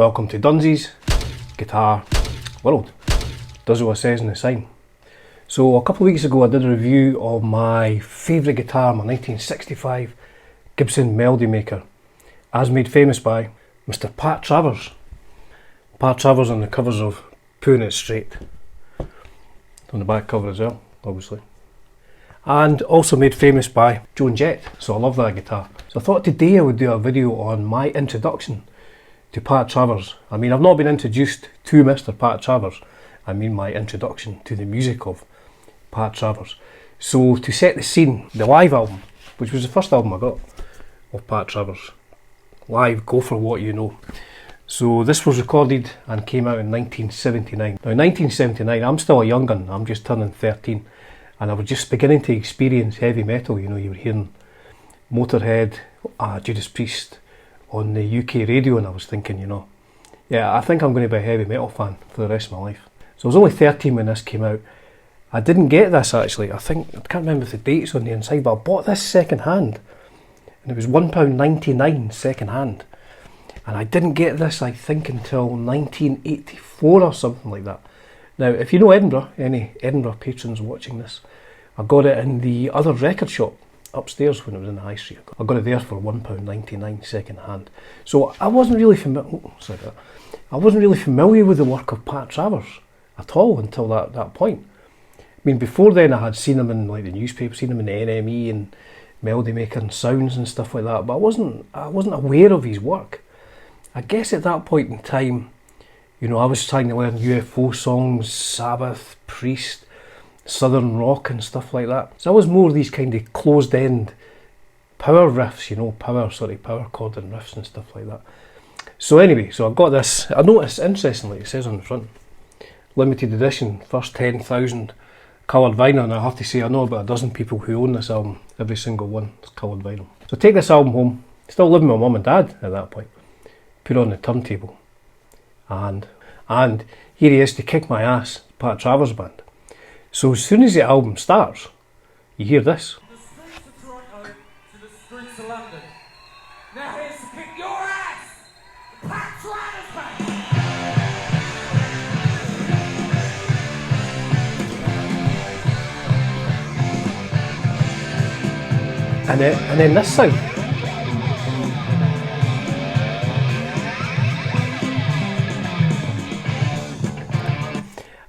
Welcome to Dunsies Guitar World. Does what it says in the sign. So a couple of weeks ago I did a review of my favourite guitar, my 1965 Gibson Melody Maker, as made famous by Mr. Pat Travers. Pat Travers on the covers of Putting It Straight. On the back cover as well, obviously. And also made famous by Joan Jett, so I love that guitar. So I thought today I would do a video on my introduction to Pat Travers. I mean, I've not been introduced to Mr. Pat Travers, I mean my introduction to the music of Pat Travers. So to set the scene, the live album, which was the first album I got of Pat Travers, live, Go For What You Know. So this was recorded and came out in 1979. Now in 1979, I'm still a young gun, I'm just turning 13, and I was just beginning to experience heavy metal. You know, you were hearing Motorhead, Judas Priest on the UK radio, and I was thinking, you know, yeah, I think I'm going to be a heavy metal fan for the rest of my life. So I was only 13 when this came out. I didn't get this actually, I can't remember the dates on the inside, but I bought this second hand, and it was £1.99 second hand. And I didn't get this, I think, until 1984 or something like that. Now, if you know Edinburgh, any Edinburgh patrons watching this, I got it in the other record shop upstairs when it was in the high street. I got it there for £1.99 second hand. So I wasn't really familiar with the work of Pat Travers at all until that point. I mean, before then I had seen him in like the newspaper, seen him in the NME and Melody Maker and Sounds and stuff like that, but I wasn't aware of his work. I guess at that point in time, you know, I was trying to learn UFO songs, Sabbath, Priest, Southern rock and stuff like that. So I was more of these kind of closed end power riffs, you know, power chording riffs and stuff like that. So anyway, so I got this. I noticed, interestingly, it says on the front, limited edition, first 10,000 coloured vinyl, and I have to say I know about a dozen people who own this album. Every single one is coloured vinyl. So take this album home, still living with my mum and dad at that point, put it on the turntable, and here he is to kick my ass, Pat Travers Band. So as soon as the album starts, you hear this. The streets of Toronto to the streets of London. Now here's to kick your ass, the Pat Travers Band. And then this sound.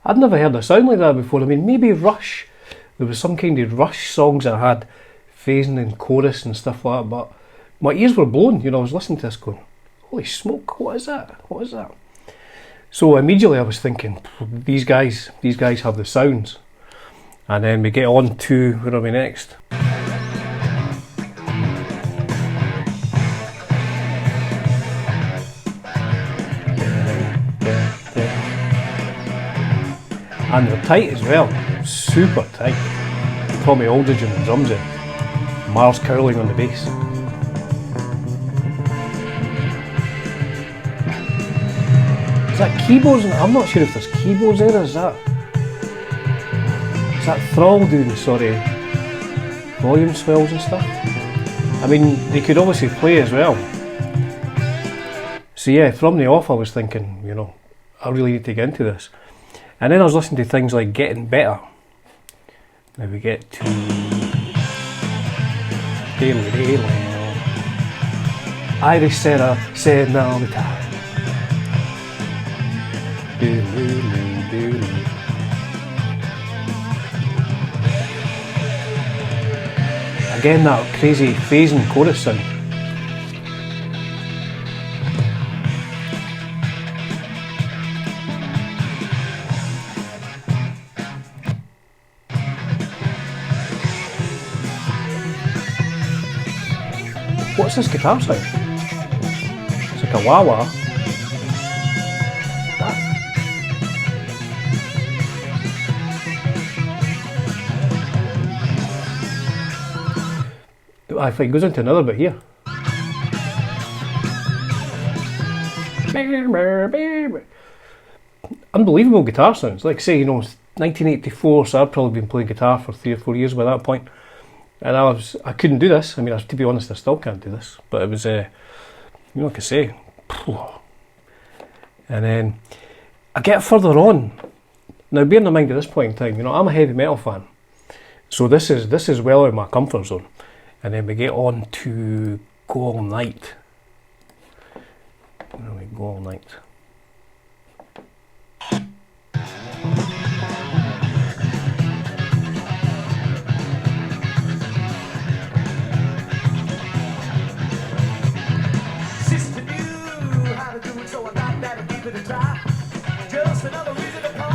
I'd never heard a sound like that before. I mean, maybe Rush. There was some kind of Rush songs that had phasing and chorus and stuff like that, but my ears were blown. You know, I was listening to this going, holy smoke, what is that? What is that? So immediately I was thinking, these guys have the sounds. And then we get on to, where are we next? And they're tight as well, super tight. Tommy Aldridge on the drums there, Mars Cowling on the bass. Is that keyboards? I'm not sure if there's keyboards there, is that Thrall doing, volume swells and stuff? I mean, they could obviously play as well. So yeah, from the off I was thinking, you know, I really need to get into this. And then I was listening to things like Getting Better. Now we get to Irish Sarah said all the time. Again, that crazy phasing chorus sound. What's this guitar sound? It's like a wah-wah. I think it goes into another bit here. Unbelievable guitar sounds. Like I say, you know, 1984, so I'd probably been playing guitar for 3 or 4 years by that point. And I couldn't do this. I mean, to be honest, I still can't do this. But it was, you know, like I say, And then I get further on. Now, bearing in mind at this point in time, you know, I'm a heavy metal fan, so this is well out of my comfort zone. And then we get on to Go All Night. Go All Night.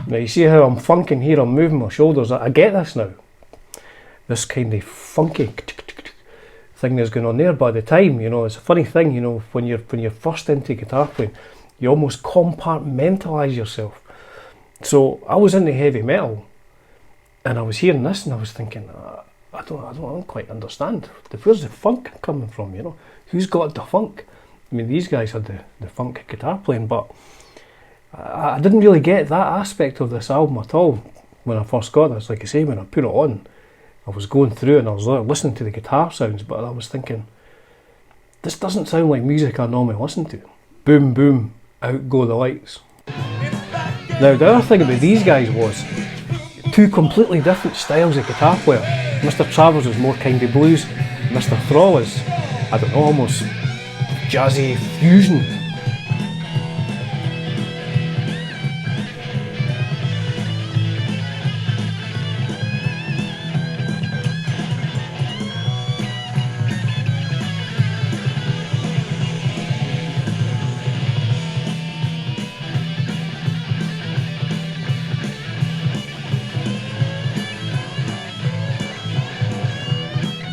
Now you see how I'm funking here, I'm moving my shoulders. I get this now. This kind of funky thing that's going on there. But at the time, you know, it's a funny thing, you know, when you're first into guitar playing, you almost compartmentalise yourself. So I was into heavy metal, and I was hearing this, and I was thinking, I don't quite understand. Where's the funk coming from? You know, who's got the funk? I mean, these guys had the funk guitar playing, but I didn't really get that aspect of this album at all when I first got this. Like I say, when I put it on, I was going through it and I was listening to the guitar sounds, but I was thinking, this doesn't sound like music I normally listen to. Boom, boom, out go the lights. Now, the other thing about these guys was two completely different styles of guitar player. Mr. Travers was more kind of blues. Mr. Thrall is, I don't know, almost jazzy fusion.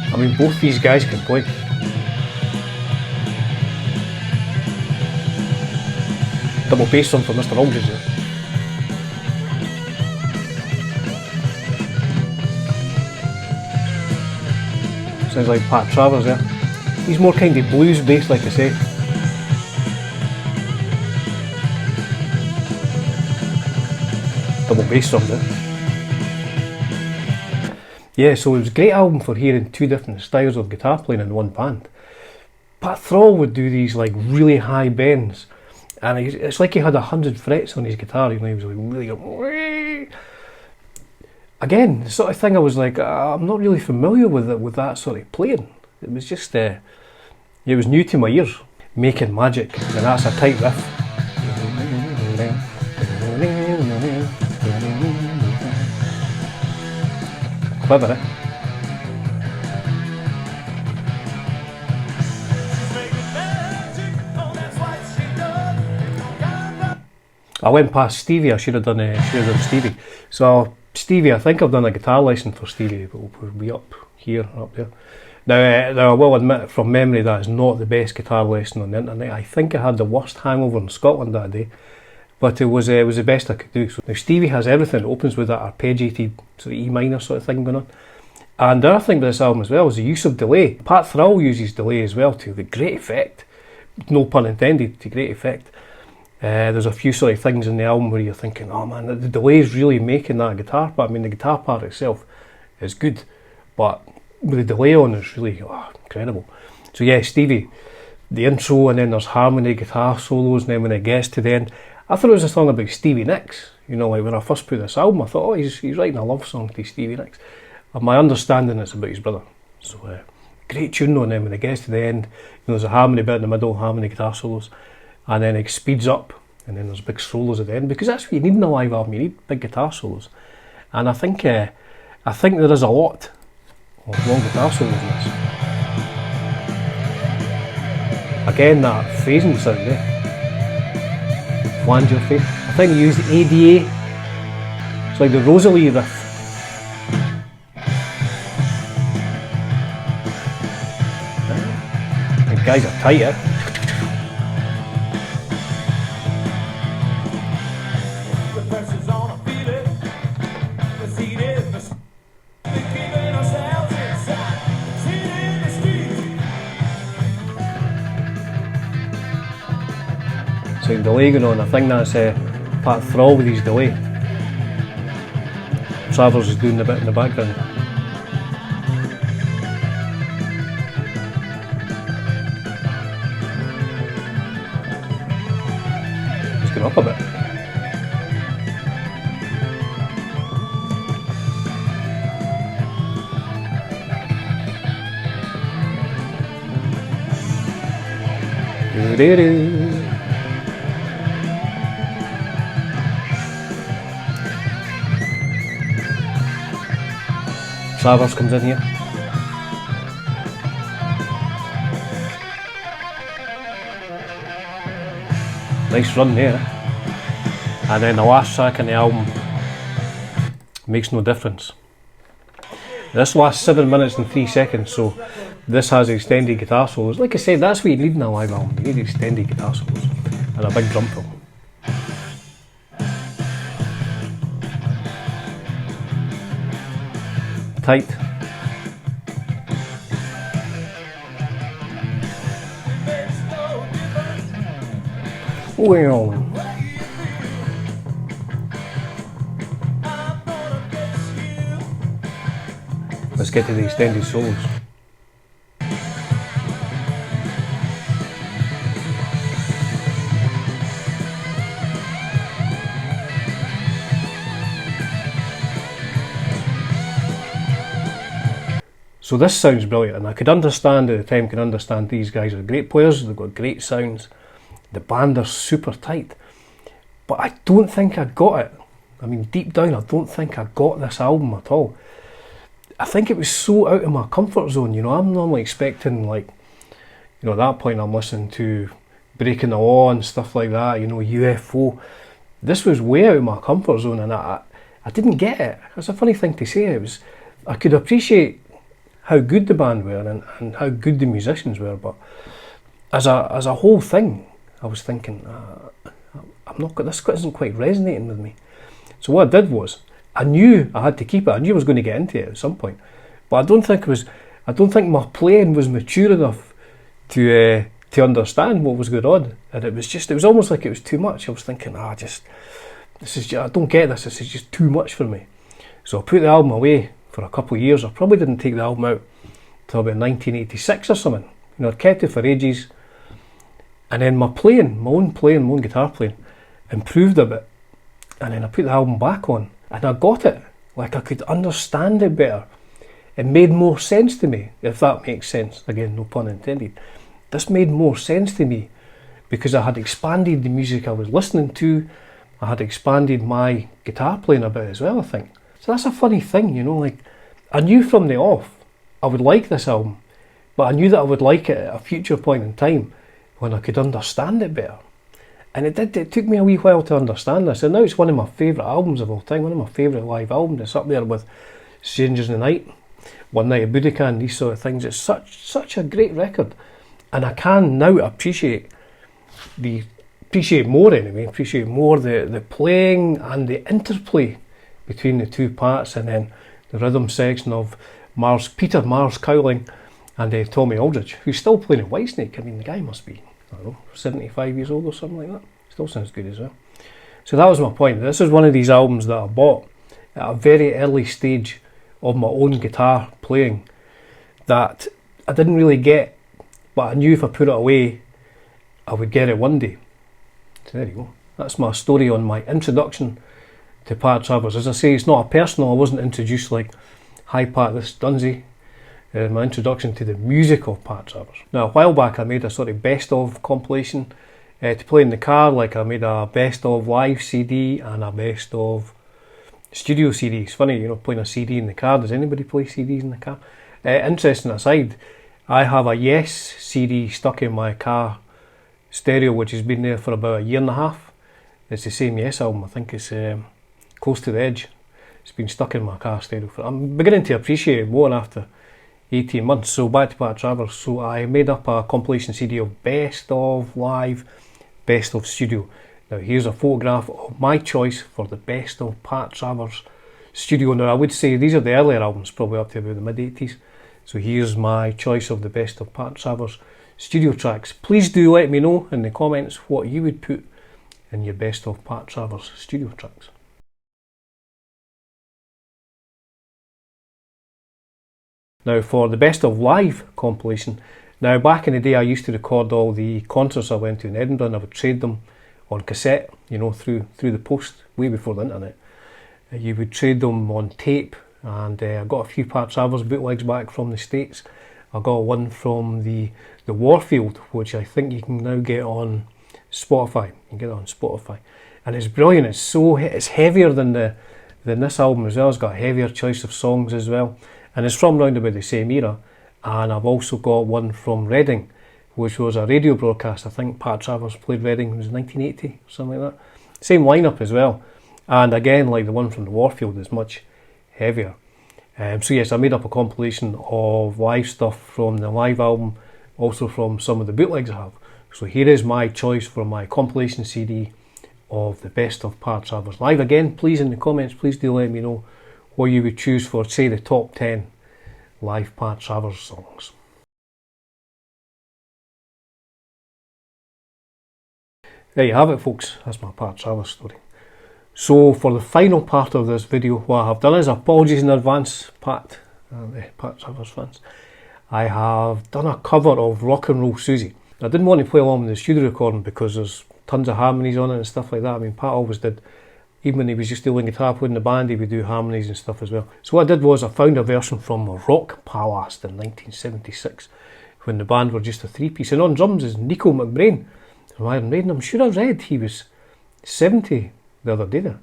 I mean, both these guys can play. Double bass on for Mr. Aldridge there. Sounds like Pat Travers there. He's more kind of blues based, like I say. Double bass on there. Yeah, so it was a great album for hearing two different styles of guitar playing in one band. Pat Thrall would do these like really high bends, and it's like he had 100 frets on his guitar. You know, he was like really going. Again, the sort of thing I was like, I'm not really familiar with that sort of playing. It was just, it was new to my ears. Making Magic, and that's a tight riff. Clever, eh? I went past Stevie. I should have done Stevie. So Stevie, I think I've done a guitar lesson for Stevie, but we'll be up here, up there. Now I will admit from memory that is not the best guitar lesson on the internet. I think I had the worst hangover in Scotland that day, but it was the best I could do. So now Stevie has everything. It opens with that arpeggiated sort of E minor sort of thing going on. And the other thing with this album as well is the use of delay. Pat Thrall uses delay as well to great effect. No pun intended, to great effect. There's a few sort of things in the album where you're thinking, oh man, the delay is really making that guitar part. I mean, the guitar part itself is good, but with the delay on, it's really incredible. So yeah, Stevie, the intro, and then there's harmony, guitar solos, and then when it gets to the end, I thought it was a song about Stevie Nicks. You know, like when I first put this album, I thought, oh, he's writing a love song to Stevie Nicks. And my understanding it's about his brother. So great tune on them when it gets to the end. You know, there's a harmony bit in the middle, harmony, guitar solos, and then it speeds up, and then there's big solos at the end, because that's what you need in a live album. You need big guitar solos, and I think there is a lot of long guitar solos in this. Again, that phrasing sound there, flanger phrase. I think they used ADA. It's like the Rosalie riff. The guys are tight, eh? So delay going on. I think that's Pat Thrall with his delay. Travers is doing the bit in the background. He's going up a Do-do-do. Travers comes in here. Nice run there. And then the last track in the album, Makes No Difference. This lasts 7 minutes and 3 seconds, so this has extended guitar solos. Like I said, that's what you need in a live album. You need extended guitar solos and a big drum fill. Tight. Well. Let's get to the extended solos. So this sounds brilliant, and I could understand at the time, these guys are great players, they've got great sounds, the band are super tight, but I don't think I got it. I mean, deep down, I don't think I got this album at all. I think it was so out of my comfort zone, you know. I'm normally expecting, like, you know, at that point I'm listening to Breaking the Law and stuff like that, you know, UFO. This was way out of my comfort zone, and I didn't get it. It's a funny thing to say. I could appreciate how good the band were and how good the musicians were, but as a whole thing, I was thinking, this isn't quite resonating with me. So what I did was, I knew I had to keep it. I knew I was going to get into it at some point, but I don't think my playing was mature enough to understand what was going on, and it was almost like it was too much. I was thinking, I don't get this. This is just too much for me. So I put the album away for a couple of years. I probably didn't take the album out till about 1986 or something. You know, I'd kept it for ages, and then my own guitar playing, improved a bit, and then I put the album back on, and I got it. Like, I could understand it better. It made more sense to me, if that makes sense. Again, no pun intended. This made more sense to me because I had expanded the music I was listening to. I had expanded my guitar playing a bit as well, I think. So that's a funny thing, you know, like, I knew from the off I would like this album, but I knew that I would like it at a future point in time when I could understand it better. And it took me a wee while to understand this, and now it's one of my favourite albums of all time, one of my favourite live albums. It's up there with Strangers in the Night, One Night at Budokan, these sort of things. It's such a great record, and I can now appreciate more the playing and the interplay between the two parts, and then the rhythm section of Peter Mars Cowling and Tommy Aldridge, who's still playing in Whitesnake. I mean, the guy must be, I don't know, 75 years old or something like that. Still sounds good as well. So that was my point. This is one of these albums that I bought at a very early stage of my own guitar playing that I didn't really get, but I knew if I put it away, I would get it one day. So there you go. That's my story on my introduction to Pat Travers. As I say, it's not a personal. I wasn't introduced like, "Hi Pat, this is Dunsey." My introduction to the music of Pat Travers. Now, a while back I made a sort of best of compilation to play in the car. Like, I made a best of live CD and a best of studio CD. It's funny, you know, playing a CD in the car. Does anybody play CDs in the car? Interesting aside, I have a Yes CD stuck in my car stereo, which has been there for about a year and a half. It's the same Yes album. I think it's Close to the Edge. It's been stuck in my car stereo. I'm beginning to appreciate it more after 18 months. So back to Pat Travers. So I made up a compilation CD of best of live, best of studio. Now here's a photograph of my choice for the best of Pat Travers studio. Now I would say these are the earlier albums, probably up to about the mid-80s. So here's my choice of the best of Pat Travers studio tracks. Please do let me know in the comments what you would put in your best of Pat Travers studio tracks. Now for the best of live compilation, now back in the day I used to record all the concerts I went to in Edinburgh, and I would trade them on cassette, you know, through the post, way before the internet. You would trade them on tape, and I got a few Pat Travers bootlegs back from the States. I got one from the The Warfield, which I think you can now get on Spotify. You can get it on Spotify. And it's brilliant. It's heavier than this album as well. It's got a heavier choice of songs as well. And it's from round about the same era. And I've also got one from Reading, which was a radio broadcast. I think Pat Travers played Reading, it was 1980, something like that. Same lineup as well. And again, like the one from the Warfield, is much heavier. So yes, I made up a compilation of live stuff from the live album, also from some of the bootlegs I have. So here is my choice for my compilation CD of the best of Pat Travers live. Again, please in the comments, please do let me know what you would choose for, say, the top 10 live Pat Travers songs. There you have it, folks. That's my Pat Travers story. So for the final part of this video, what I have done is, apologies in advance, Pat Travers fans, I have done a cover of Rock and Roll Susie. I didn't want to play along with the studio recording because there's tons of harmonies on it and stuff like that. I mean, Pat always did. Even when he was just doing guitar playing in the band, he would do harmonies and stuff as well. So what I did was I found a version from Rock Palast in 1976, when the band were just a three-piece. And on drums is Nico McBrain from Iron Maiden. I'm sure I read he was 70 the other day there.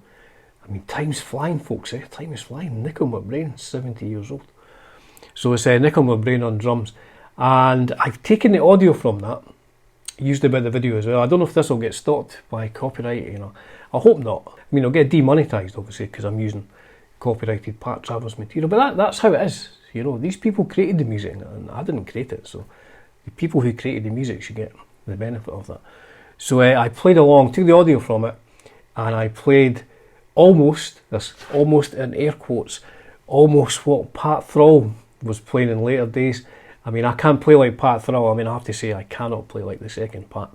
I mean, time's flying, folks, eh? Time is flying. Nico McBrain, 70 years old. So it's Nico McBrain on drums. And I've taken the audio from that, used it in the video as well. I don't know if this will get stopped by copyright, you know. I hope not. I mean, it'll get demonetised, obviously, because I'm using copyrighted Pat Travers material. But that's how it is. You know, these people created the music, and I didn't create it. So the people who created the music should get the benefit of that. So I played along, took the audio from it, and I played almost in air quotes, almost what Pat Thrall was playing in later days. I mean, I can't play like Pat Thrall. I mean, I have to say I cannot play like the second Pat.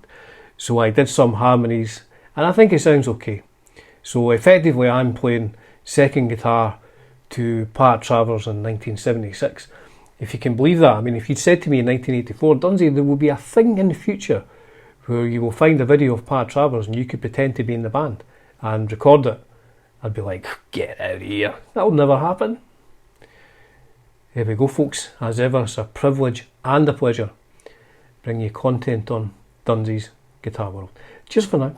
So I did some harmonies, and I think it sounds okay. So effectively, I'm playing second guitar to Pat Travers in 1976. If you can believe that. I mean, if you'd said to me in 1984, Dunsey, there will be a thing in the future where you will find a video of Pat Travers and you could pretend to be in the band and record it, I'd be like, get out of here. That'll never happen. There we go, folks. As ever, it's a privilege and a pleasure bringing you content on Dunsey's Guitar World. Cheers for now.